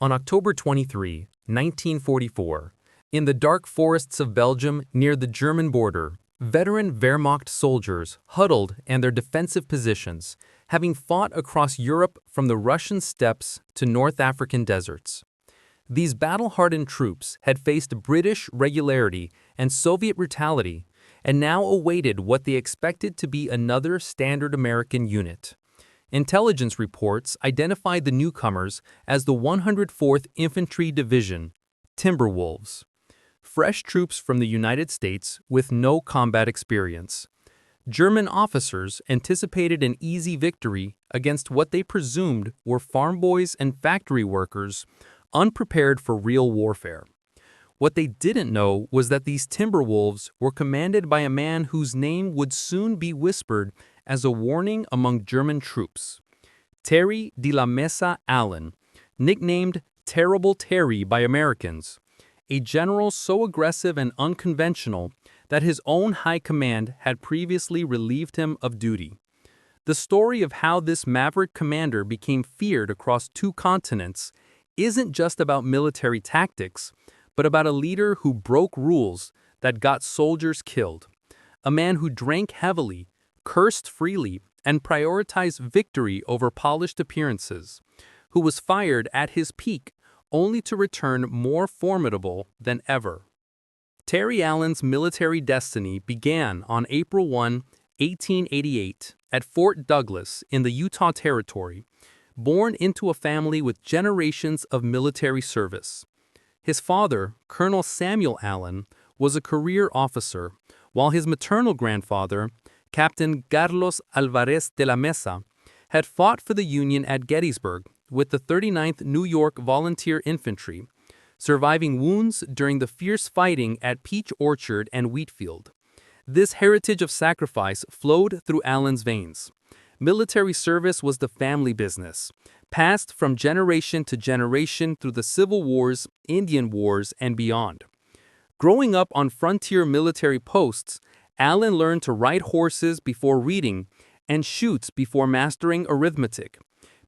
On October 23, 1944, in the dark forests of Belgium near the German border, veteran Wehrmacht soldiers huddled in their defensive positions, having fought across Europe from the Russian steppes to North African deserts. These battle-hardened troops had faced British regularity and Soviet brutality, and now awaited what they expected to be another standard American unit. Intelligence reports identified the newcomers as the 104th Infantry Division, Timberwolves. Fresh troops from the United States with no combat experience. German officers anticipated an easy victory against what they presumed were farm boys and factory workers unprepared for real warfare. What they didn't know was that these Timberwolves were commanded by a man whose name would soon be whispered as a warning among German troops. Terry de la Mesa Allen, nicknamed Terrible Terry by Americans, a general so aggressive and unconventional that his own high command had previously relieved him of duty. The story of how this maverick commander became feared across two continents isn't just about military tactics, but about a leader who broke rules that got soldiers killed, a man who drank heavily, cursed freely, and prioritized victory over polished appearances, who was fired at his peak only to return more formidable than ever. Terry Allen's military destiny began on April 1, 1888, at Fort Douglas in the Utah Territory, born into a family with generations of military service. His father, Colonel Samuel Allen, was a career officer, while his maternal grandfather, Captain Carlos Alvarez de la Mesa, had fought for the Union at Gettysburg with the 39th New York Volunteer Infantry, surviving wounds during the fierce fighting at Peach Orchard and Wheatfield. This heritage of sacrifice flowed through Allen's veins. Military service was the family business, passed from generation to generation through the Civil Wars, Indian Wars, and beyond. Growing up on frontier military posts, Allen learned to ride horses before reading and shoot before mastering arithmetic,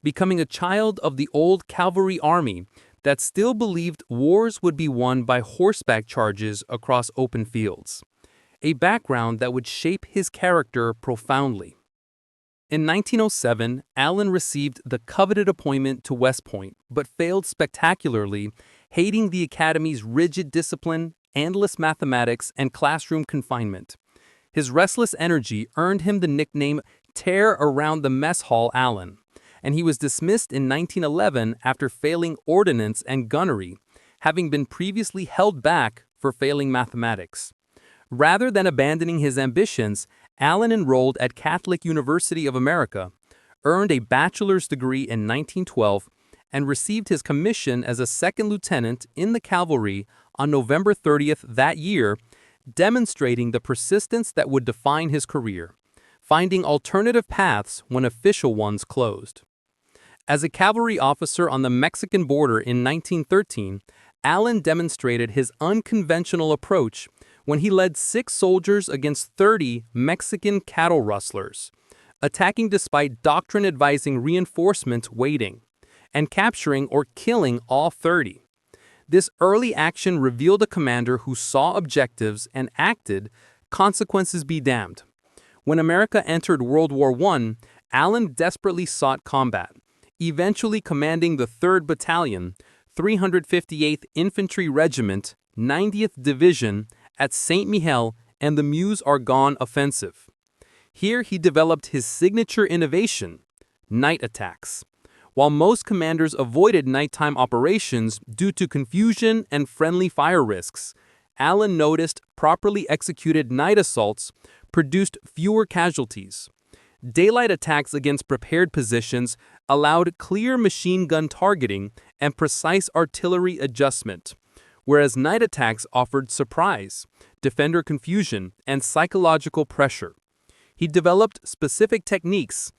becoming a child of the old cavalry army that still believed wars would be won by horseback charges across open fields, a background that would shape his character profoundly. In 1907, Allen received the coveted appointment to West Point, but failed spectacularly, hating the academy's rigid discipline, endless mathematics, and classroom confinement. His restless energy earned him the nickname Tear Around the Mess Hall Allen, and he was dismissed in 1911 after failing ordnance and gunnery, having been previously held back for failing mathematics. Rather than abandoning his ambitions, Allen enrolled at Catholic University of America, earned a bachelor's degree in 1912, and received his commission as a second lieutenant in the cavalry on November 30th that year, demonstrating the persistence that would define his career, finding alternative paths when official ones closed. As a cavalry officer on the Mexican border in 1913, Allen demonstrated his unconventional approach when he led 6 soldiers against 30 Mexican cattle rustlers, attacking despite doctrine advising reinforcements waiting, and capturing or killing all 30. This early action revealed a commander who saw objectives and acted, consequences be damned. When America entered World War I, Allen desperately sought combat, eventually commanding the 3rd Battalion, 358th Infantry Regiment, 90th Division at St. Mihiel and the Meuse-Argonne Offensive. Here he developed his signature innovation, night attacks. While most commanders avoided nighttime operations due to confusion and friendly fire risks, Allen noticed properly executed night assaults produced fewer casualties. Daylight attacks against prepared positions allowed clear machine gun targeting and precise artillery adjustment, whereas night attacks offered surprise, defender confusion, and psychological pressure. He developed specific techniques: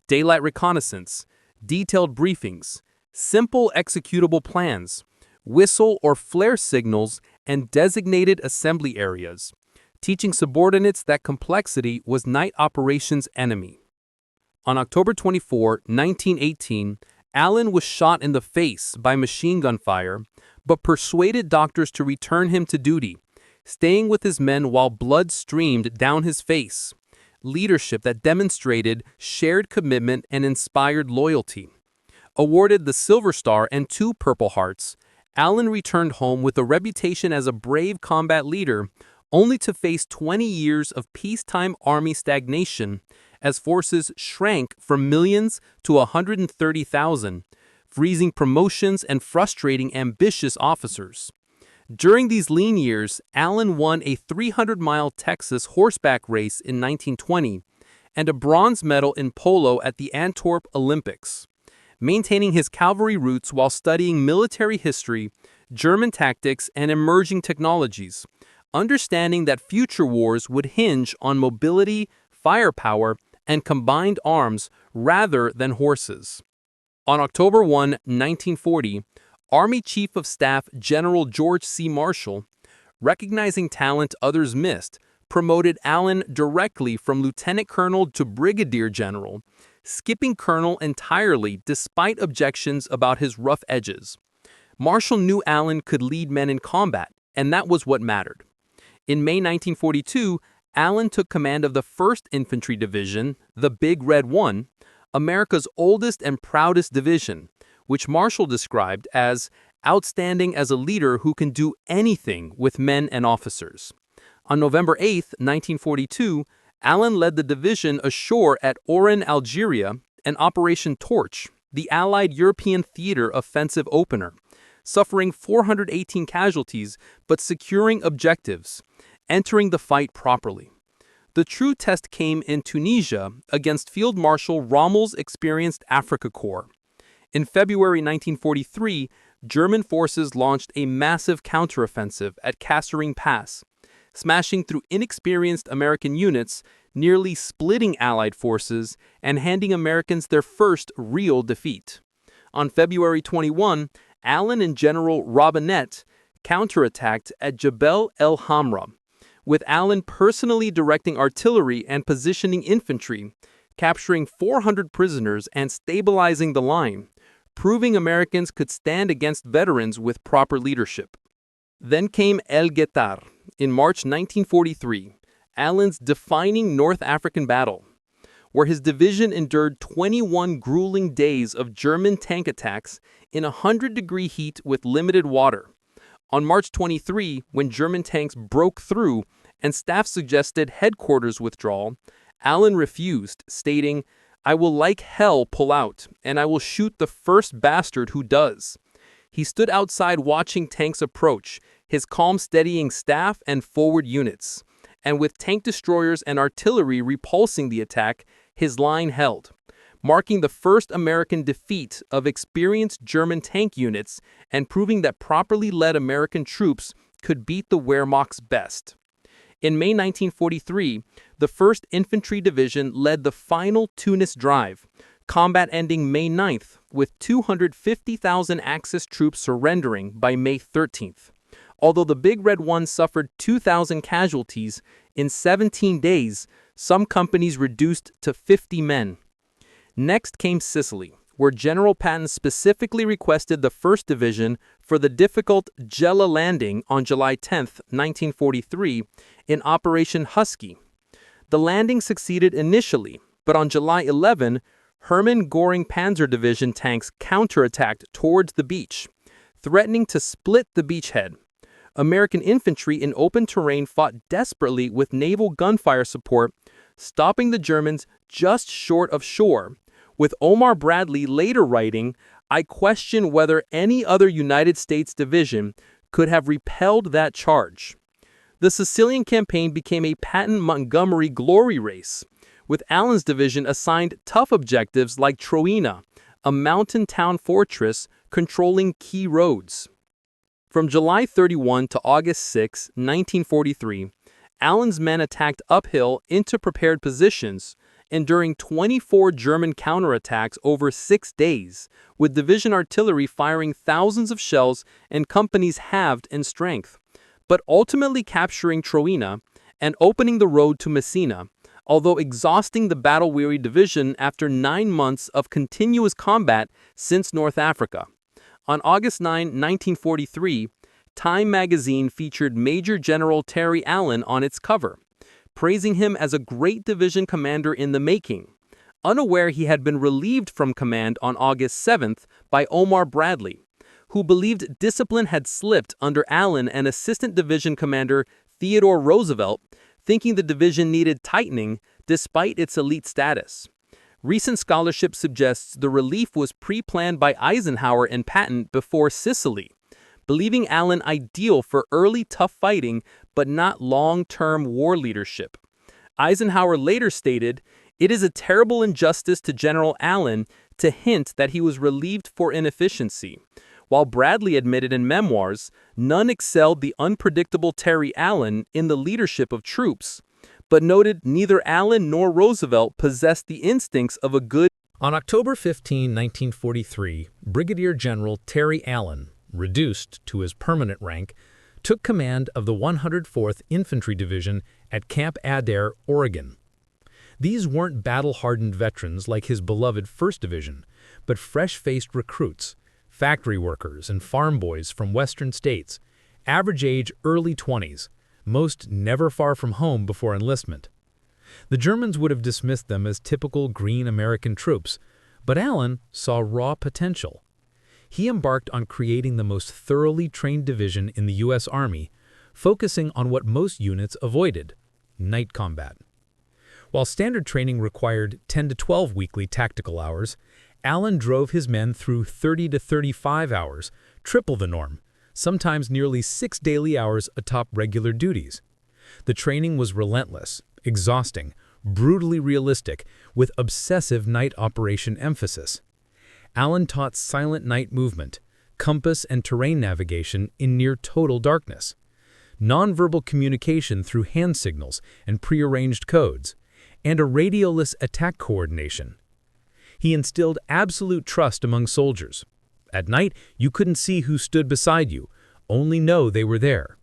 daylight reconnaissance, detailed briefings, simple executable plans, whistle or flare signals, and designated assembly areas, teaching subordinates that complexity was night operations' enemy. On October 24, 1918, Allen was shot in the face by machine gun fire, but persuaded doctors to return him to duty, staying with his men while blood streamed down his face. Leadership that demonstrated shared commitment and inspired loyalty. Awarded the Silver Star and 2 Purple Hearts, Allen returned home with a reputation as a brave combat leader, only to face 20 years of peacetime Army stagnation as forces shrank from millions to 130,000, freezing promotions and frustrating ambitious officers. During these lean years, Allen won a 300-mile Texas horseback race in 1920 and a bronze medal in polo at the Antwerp Olympics. Maintaining his cavalry roots while studying military history, German tactics, and emerging technologies, understanding that future wars would hinge on mobility, firepower, and combined arms rather than horses. On October 1, 1940, Army Chief of Staff General George C. Marshall, recognizing talent others missed, promoted Allen directly from lieutenant colonel to brigadier general, skipping colonel entirely despite objections about his rough edges. Marshall knew Allen could lead men in combat, and that was what mattered. In May 1942, Allen took command of the 1st Infantry Division, the Big Red One, America's oldest and proudest division, which Marshall described as outstanding as a leader who can do anything with men and officers. On November 8, 1942, Allen led the division ashore at Oran, Algeria, and Operation Torch, the Allied European theater offensive opener, suffering 418 casualties but securing objectives, entering the fight properly. The true test came in Tunisia against Field Marshal Rommel's experienced Afrika Korps. In February 1943, German forces launched a massive counteroffensive at Kasserine Pass, smashing through inexperienced American units, nearly splitting Allied forces and handing Americans their first real defeat. On February 21, Allen and General Robinette counterattacked at Jebel el Hamra, with Allen personally directing artillery and positioning infantry, capturing 400 prisoners and stabilizing the line, proving Americans could stand against veterans with proper leadership. Then came El Guetar in March 1943, Allen's defining North African battle, where his division endured 21 grueling days of German tank attacks in 100-degree heat with limited water. On March 23, when German tanks broke through and staff suggested headquarters withdrawal, Allen refused, stating, "I will like hell pull out, and I will shoot the first bastard who does." He stood outside watching tanks approach, his calm steadying staff and forward units. And with tank destroyers and artillery repulsing the attack, his line held, marking the first American defeat of experienced German tank units and proving that properly led American troops could beat the Wehrmacht's best. In May 1943, the 1st Infantry Division led the final Tunis drive, combat ending May 9th, with 250,000 Axis troops surrendering by May 13th. Although the Big Red One suffered 2,000 casualties, in 17 days, some companies reduced to 50 men. Next came Sicily, where General Patton specifically requested the 1st Division for the difficult Gela landing on July 10, 1943, in Operation Husky. The landing succeeded initially, but on July 11, Hermann Göring Panzer Division tanks counterattacked towards the beach, threatening to split the beachhead. American infantry in open terrain fought desperately with naval gunfire support, stopping the Germans just short of shore, with Omar Bradley later writing, "I question whether any other United States division could have repelled that charge." The Sicilian campaign became a Patton-Montgomery glory race, with Allen's division assigned tough objectives like Troina, a mountain town fortress controlling key roads. From July 31 to August 6, 1943, Allen's men attacked uphill into prepared positions, enduring 24 German counterattacks over 6 days, with division artillery firing thousands of shells and companies halved in strength, but ultimately capturing Troina and opening the road to Messina, although exhausting the battle-weary division after 9 months of continuous combat since North Africa. On August 9, 1943, Time magazine featured Major General Terry Allen on its cover, praising him as a great division commander in the making, unaware he had been relieved from command on August 7th by Omar Bradley, who believed discipline had slipped under Allen and Assistant Division Commander Theodore Roosevelt, thinking the division needed tightening despite its elite status. Recent scholarship suggests the relief was pre-planned by Eisenhower and Patton before Sicily, believing Allen ideal for early tough fighting but not long-term war leadership. Eisenhower later stated, "It is a terrible injustice to General Allen to hint that he was relieved for inefficiency." While Bradley admitted in memoirs, none excelled the unpredictable Terry Allen in the leadership of troops, but noted neither Allen nor Roosevelt possessed the instincts of a good. On October 15, 1943, Brigadier General Terry Allen, reduced to his permanent rank, took command of the 104th Infantry Division at Camp Adair, Oregon. These weren't battle-hardened veterans like his beloved 1st Division, but fresh-faced recruits, factory workers and farm boys from western states, average age early 20s, most never far from home before enlistment. The Germans would have dismissed them as typical green American troops, but Allen saw raw potential. He embarked on creating the most thoroughly trained division in the U.S. Army, focusing on what most units avoided: night combat. While standard training required 10 to 12 weekly tactical hours, Allen drove his men through 30 to 35 hours, triple the norm, sometimes nearly 6 daily hours atop regular duties. The training was relentless, exhausting, brutally realistic, with obsessive night operation emphasis. Allen taught silent night movement, compass and terrain navigation in near total darkness, nonverbal communication through hand signals and prearranged codes, and a radioless attack coordination. He instilled absolute trust among soldiers. At night, you couldn't see who stood beside you, only know they were there.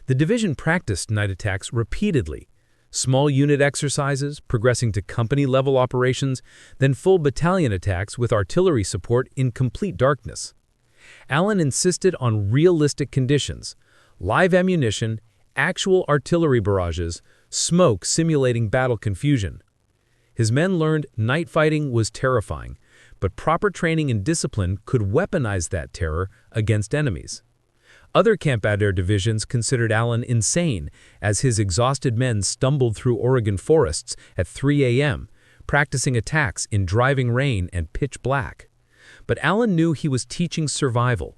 The division practiced night attacks repeatedly, small unit exercises progressing to company-level operations, then full battalion attacks with artillery support in complete darkness. Allen insisted on realistic conditions: live ammunition, actual artillery barrages, smoke simulating battle confusion. His men learned night fighting was terrifying, but proper training and discipline could weaponize that terror against enemies. Other Camp Adair divisions considered Allen insane as his exhausted men stumbled through Oregon forests at 3 a.m., practicing attacks in driving rain and pitch black. But Allen knew he was teaching survival.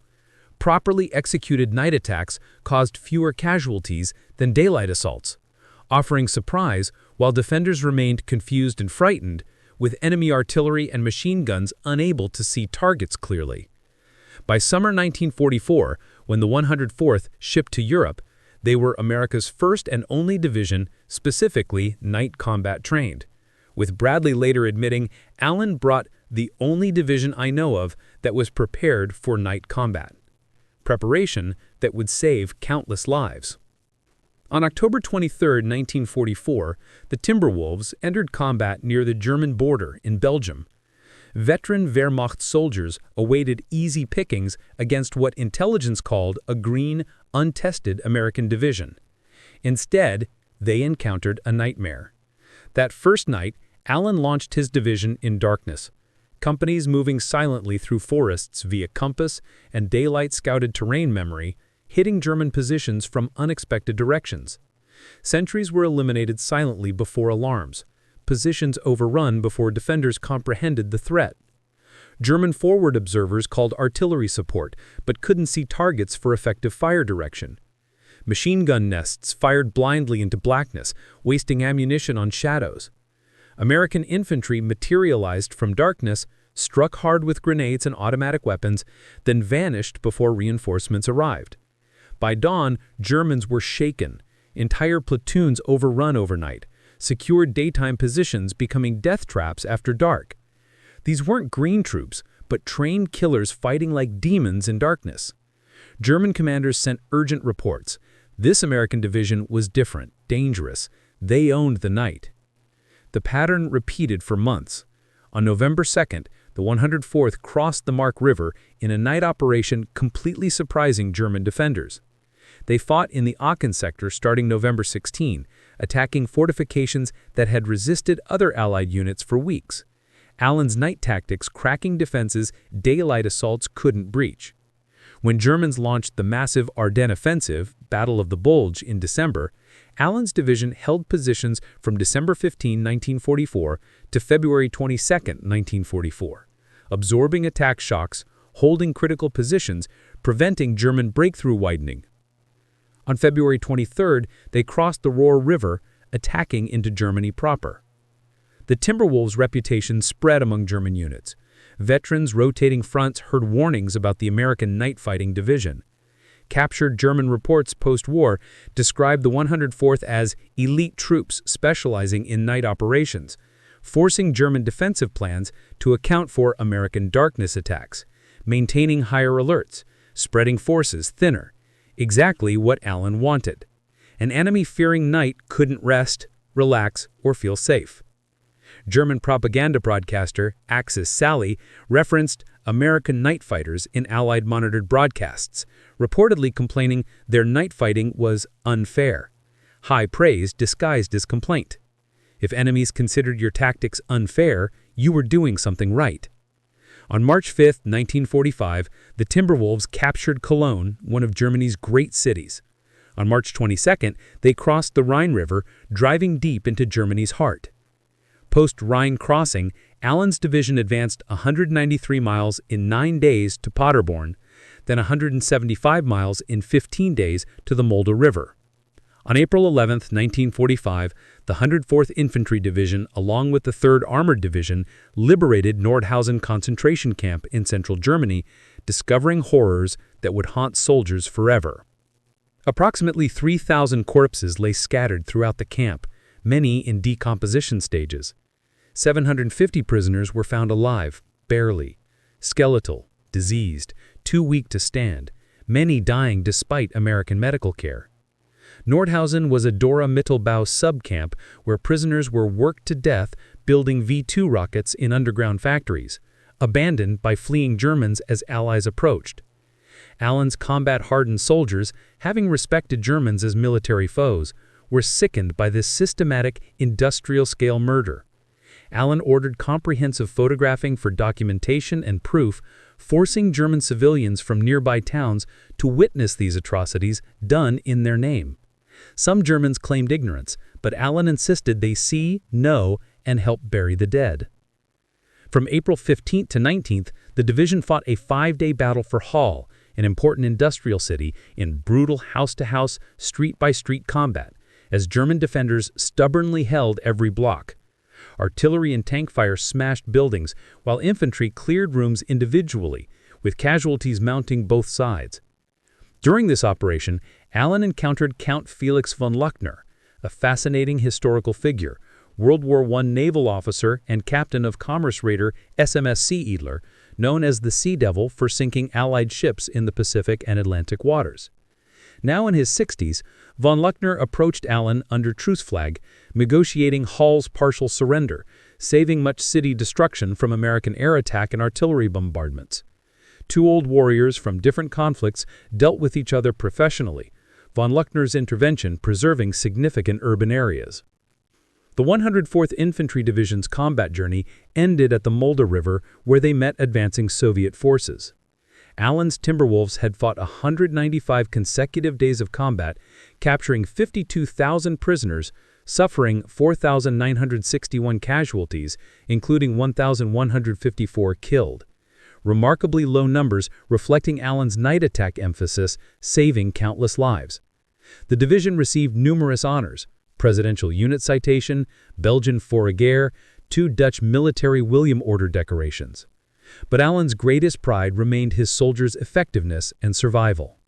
Properly executed night attacks caused fewer casualties than daylight assaults, offering surprise while defenders remained confused and frightened, with enemy artillery and machine guns unable to see targets clearly. By summer 1944, when the 104th shipped to Europe, they were America's first and only division specifically night combat trained, with Bradley later admitting, "Allen brought the only division I know of that was prepared for night combat." Preparation that would save countless lives. On October 23, 1944, the Timberwolves entered combat near the German border in Belgium. Veteran Wehrmacht soldiers awaited easy pickings against what intelligence called a green, untested American division. Instead, they encountered a nightmare. That first night, Allen launched his division in darkness, companies moving silently through forests via compass and daylight-scouted terrain memory, hitting German positions from unexpected directions. Sentries were eliminated silently before alarms, positions overrun before defenders comprehended the threat. German forward observers called artillery support, but couldn't see targets for effective fire direction. Machine gun nests fired blindly into blackness, wasting ammunition on shadows. American infantry materialized from darkness, struck hard with grenades and automatic weapons, then vanished before reinforcements arrived. By dawn, Germans were shaken, entire platoons overrun overnight, secured daytime positions becoming death traps after dark. These weren't green troops, but trained killers fighting like demons in darkness. German commanders sent urgent reports. This American division was different, dangerous. They owned the night. The pattern repeated for months. On November 2nd, the 104th crossed the Mark River in a night operation completely surprising German defenders. They fought in the Aachen sector starting November 16, attacking fortifications that had resisted other Allied units for weeks. Allen's night tactics cracking defenses daylight assaults couldn't breach. When Germans launched the massive Ardennes offensive, Battle of the Bulge, in December, Allen's division held positions from December 15, 1944 to February 22, 1944, absorbing attack shocks, holding critical positions, preventing German breakthrough widening. On February 23, they crossed the Rohr River, attacking into Germany proper. The Timberwolves' reputation spread among German units. Veterans rotating fronts heard warnings about the American night fighting division. Captured German reports post-war described the 104th as elite troops specializing in night operations, forcing German defensive plans to account for American darkness attacks, maintaining higher alerts, spreading forces thinner, exactly what Allen wanted. An enemy-fearing night couldn't rest, relax, or feel safe. German propaganda broadcaster Axis Sally referenced American night fighters in Allied-monitored broadcasts, reportedly complaining their night fighting was unfair. High praise disguised as complaint. If enemies considered your tactics unfair, you were doing something right. On March 5, 1945, the Timberwolves captured Cologne, one of Germany's great cities. On March 22, they crossed the Rhine River, driving deep into Germany's heart. Post-Rhine crossing, Allen's division advanced 193 miles in 9 days to Paderborn, then 175 miles in 15 days to the Mulde River. On April 11, 1945, the 104th Infantry Division, along with the 3rd Armored Division, liberated Nordhausen concentration camp in central Germany, discovering horrors that would haunt soldiers forever. Approximately 3,000 corpses lay scattered throughout the camp, many in decomposition stages. 750 prisoners were found alive, barely, skeletal, diseased, too weak to stand, many dying despite American medical care. Nordhausen was a Dora Mittelbau subcamp where prisoners were worked to death building V-2 rockets in underground factories, abandoned by fleeing Germans as Allies approached. Allen's combat-hardened soldiers, having respected Germans as military foes, were sickened by this systematic industrial-scale murder. Allen ordered comprehensive photographing for documentation and proof, forcing German civilians from nearby towns to witness these atrocities done in their name. Some Germans claimed ignorance, but Allen insisted they see, know, and help bury the dead. From April 15th to 19th, the division fought a 5-day battle for Halle, an important industrial city, in brutal house-to-house, street-by-street combat, as German defenders stubbornly held every block. Artillery and tank fire smashed buildings, while infantry cleared rooms individually, with casualties mounting both sides. During this operation, Allen encountered Count Felix von Luckner, a fascinating historical figure, World War I naval officer and captain of commerce raider SMS Sea Eagler, known as the Sea Devil for sinking Allied ships in the Pacific and Atlantic waters. Now in his 60s, von Luckner approached Allen under truce flag, negotiating Halle's partial surrender, saving much city destruction from American air attack and artillery bombardments. Two old warriors from different conflicts dealt with each other professionally, von Luckner's intervention preserving significant urban areas. The 104th Infantry Division's combat journey ended at the Mulde River, where they met advancing Soviet forces. Allen's Timberwolves had fought 195 consecutive days of combat, capturing 52,000 prisoners, suffering 4,961 casualties, including 1,154 killed. Remarkably low numbers reflecting Allen's night attack emphasis, saving countless lives. The division received numerous honors: Presidential Unit Citation, Belgian Fourragère, 2 Dutch Military William Order decorations. But Allen's greatest pride remained his soldiers' effectiveness and survival.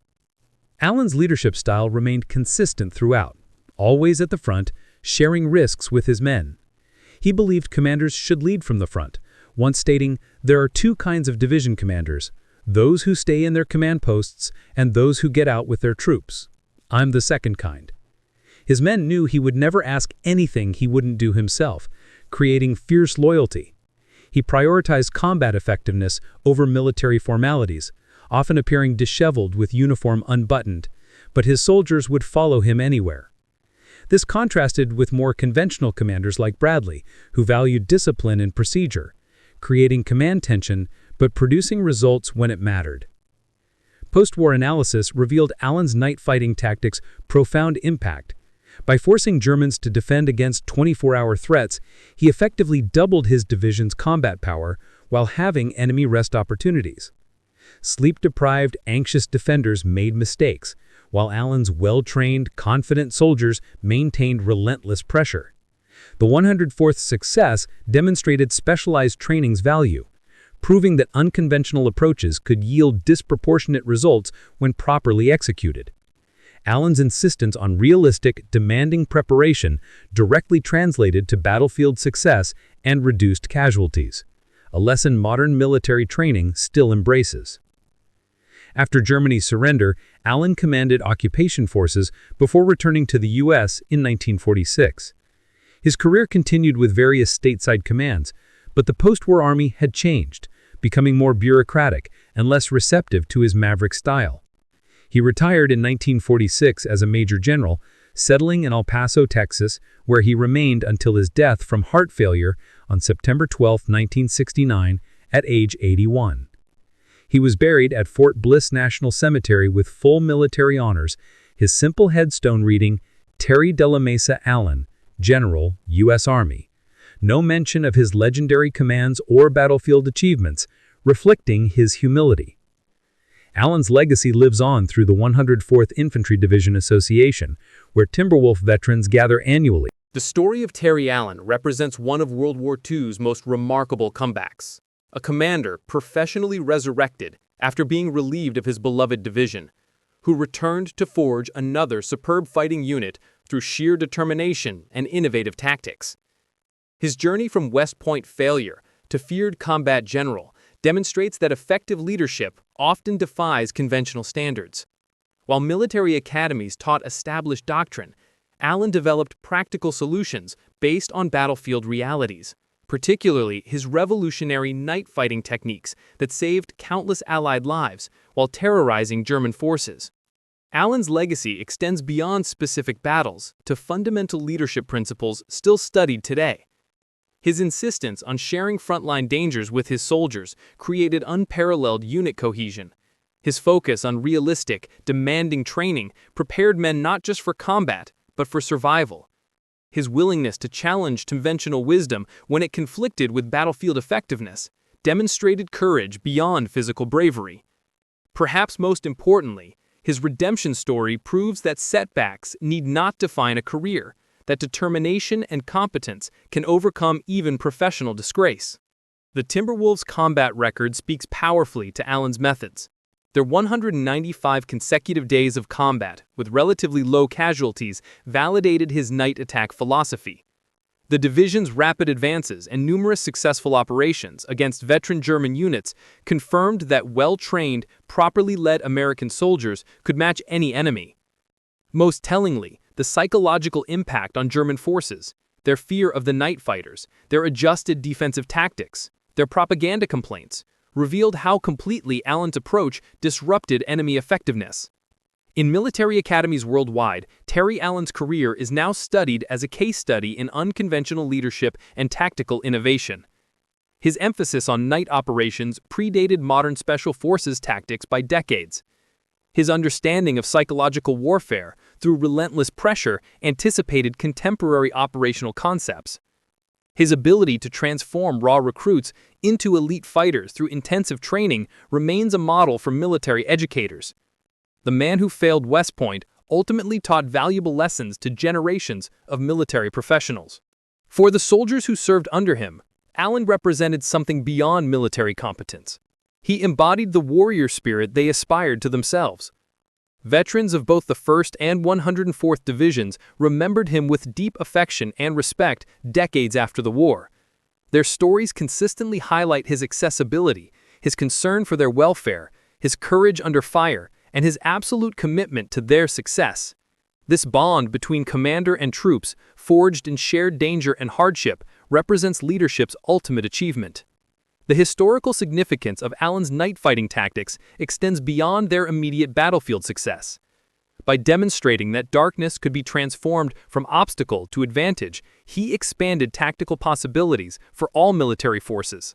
Allen's leadership style remained consistent throughout, always at the front, sharing risks with his men. He believed commanders should lead from the front, once stating, "There are 2 kinds of division commanders, those who stay in their command posts and those who get out with their troops. I'm the second kind." His men knew he would never ask anything he wouldn't do himself, creating fierce loyalty. He prioritized combat effectiveness over military formalities, often appearing disheveled with uniform unbuttoned, but his soldiers would follow him anywhere. This contrasted with more conventional commanders like Bradley, who valued discipline and procedure, creating command tension but producing results when it mattered. Post-war analysis revealed Allen's night fighting tactics' profound impact. By forcing Germans to defend against 24-hour threats, he effectively doubled his division's combat power while having enemy rest opportunities. Sleep-deprived, anxious defenders made mistakes, while Allen's well-trained, confident soldiers maintained relentless pressure. The 104th's success demonstrated specialized training's value, proving that unconventional approaches could yield disproportionate results when properly executed. Allen's insistence on realistic, demanding preparation directly translated to battlefield success and reduced casualties, a lesson modern military training still embraces. After Germany's surrender, Allen commanded occupation forces before returning to the U.S. in 1946. His career continued with various stateside commands, but the post-war army had changed, becoming more bureaucratic and less receptive to his maverick style. He retired in 1946 as a major general, settling in El Paso, Texas, where he remained until his death from heart failure on September 12, 1969, at age 81. He was buried at Fort Bliss National Cemetery with full military honors, his simple headstone reading, Terry de la Mesa Allen, General, U.S. Army. No mention of his legendary commands or battlefield achievements, reflecting his humility. Allen's legacy lives on through the 104th Infantry Division Association, where Timberwolves veterans gather annually. The story of Terry Allen represents one of World War II's most remarkable comebacks. A commander professionally resurrected after being relieved of his beloved division, who returned to forge another superb fighting unit through sheer determination and innovative tactics. His journey from West Point failure to feared combat general demonstrates that effective leadership often defies conventional standards. While military academies taught established doctrine, Allen developed practical solutions based on battlefield realities, particularly his revolutionary night fighting techniques that saved countless Allied lives while terrorizing German forces. Allen's legacy extends beyond specific battles to fundamental leadership principles still studied today. His insistence on sharing frontline dangers with his soldiers created unparalleled unit cohesion. His focus on realistic, demanding training prepared men not just for combat, but for survival. His willingness to challenge conventional wisdom when it conflicted with battlefield effectiveness demonstrated courage beyond physical bravery. Perhaps most importantly, his redemption story proves that setbacks need not define a career, that determination and competence can overcome even professional disgrace. The Timberwolves' combat record speaks powerfully to Allen's methods. Their 195 consecutive days of combat with relatively low casualties validated his night attack philosophy. The division's rapid advances and numerous successful operations against veteran German units confirmed that well-trained, properly led American soldiers could match any enemy. Most tellingly, the psychological impact on German forces, their fear of the night fighters, their adjusted defensive tactics, their propaganda complaints, revealed how completely Allen's approach disrupted enemy effectiveness. In military academies worldwide, Terry Allen's career is now studied as a case study in unconventional leadership and tactical innovation. His emphasis on night operations predated modern special forces tactics by decades. His understanding of psychological warfare through relentless pressure anticipated contemporary operational concepts. His ability to transform raw recruits into elite fighters through intensive training remains a model for military educators. The man who failed West Point ultimately taught valuable lessons to generations of military professionals. For the soldiers who served under him, Allen represented something beyond military competence. He embodied the warrior spirit they aspired to themselves. Veterans of both the 1st and 104th Divisions remembered him with deep affection and respect decades after the war. Their stories consistently highlight his accessibility, his concern for their welfare, his courage under fire, and his absolute commitment to their success. This bond between commander and troops, forged in shared danger and hardship, represents leadership's ultimate achievement. The historical significance of Allen's night fighting tactics extends beyond their immediate battlefield success. By demonstrating that darkness could be transformed from obstacle to advantage, he expanded tactical possibilities for all military forces.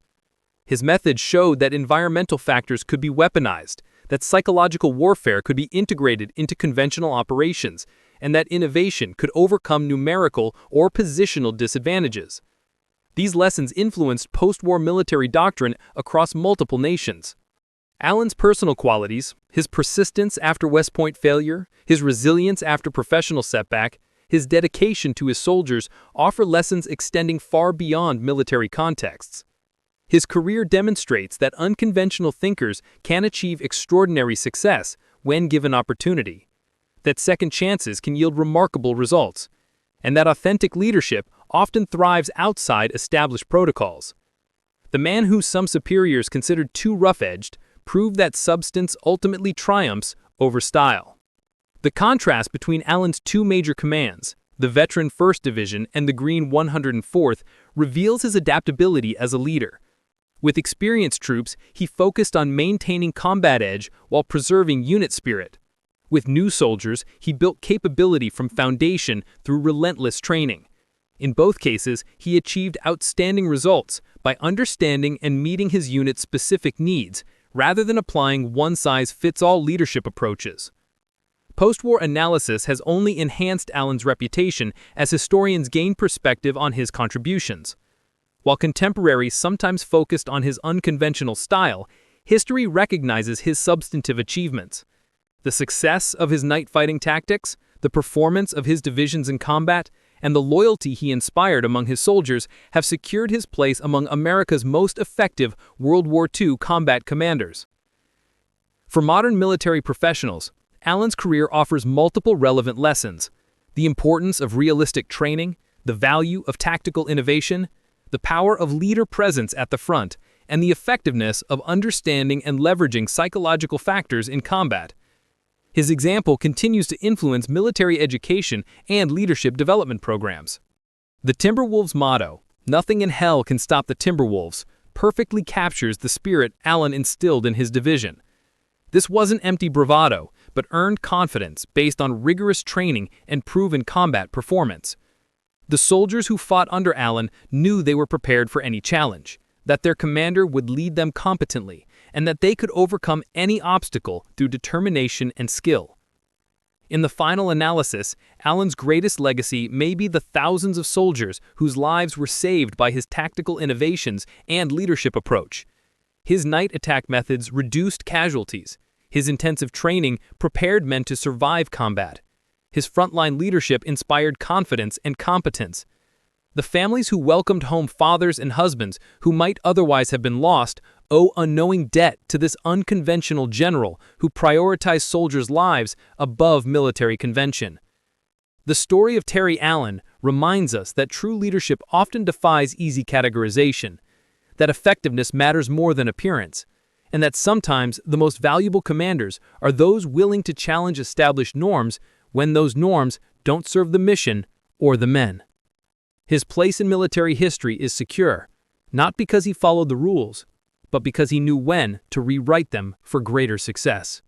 His methods showed that environmental factors could be weaponized, that psychological warfare could be integrated into conventional operations, and that innovation could overcome numerical or positional disadvantages. These lessons influenced post-war military doctrine across multiple nations. Allen's personal qualities, his persistence after West Point failure, his resilience after professional setback, his dedication to his soldiers offer lessons extending far beyond military contexts. His career demonstrates that unconventional thinkers can achieve extraordinary success when given opportunity, that second chances can yield remarkable results, and that authentic leadership often thrives outside established protocols. The man who some superiors considered too rough-edged proved that substance ultimately triumphs over style. The contrast between Allen's two major commands, the veteran 1st Division and the Green 104th, reveals his adaptability as a leader. With experienced troops, he focused on maintaining combat edge while preserving unit spirit. With new soldiers, he built capability from foundation through relentless training. In both cases, he achieved outstanding results by understanding and meeting his unit's specific needs, rather than applying one-size-fits-all leadership approaches. Post-war analysis has only enhanced Allen's reputation as historians gain perspective on his contributions. While contemporaries sometimes focused on his unconventional style, history recognizes his substantive achievements. The success of his night fighting tactics, the performance of his divisions in combat, and the loyalty he inspired among his soldiers have secured his place among America's most effective World War II combat commanders. For modern military professionals, Allen's career offers multiple relevant lessons: the importance of realistic training, the value of tactical innovation, the power of leader presence at the front, and the effectiveness of understanding and leveraging psychological factors in combat. His example continues to influence military education and leadership development programs. The Timberwolves motto, "Nothing in hell can stop the Timberwolves," perfectly captures the spirit Allen instilled in his division. This wasn't empty bravado, but earned confidence based on rigorous training and proven combat performance. The soldiers who fought under Allen knew they were prepared for any challenge, that their commander would lead them competently, and that they could overcome any obstacle through determination and skill. In the final analysis, Allen's greatest legacy may be the thousands of soldiers whose lives were saved by his tactical innovations and leadership approach. His night attack methods reduced casualties. His intensive training prepared men to survive combat. His frontline leadership inspired confidence and competence. The families who welcomed home fathers and husbands who might otherwise have been lost owe unknowing debt to this unconventional general who prioritized soldiers' lives above military convention. The story of Terry Allen reminds us that true leadership often defies easy categorization, that effectiveness matters more than appearance, and that sometimes the most valuable commanders are those willing to challenge established norms when those norms don't serve the mission or the men. His place in military history is secure, not because he followed the rules, but because he knew when to rewrite them for greater success.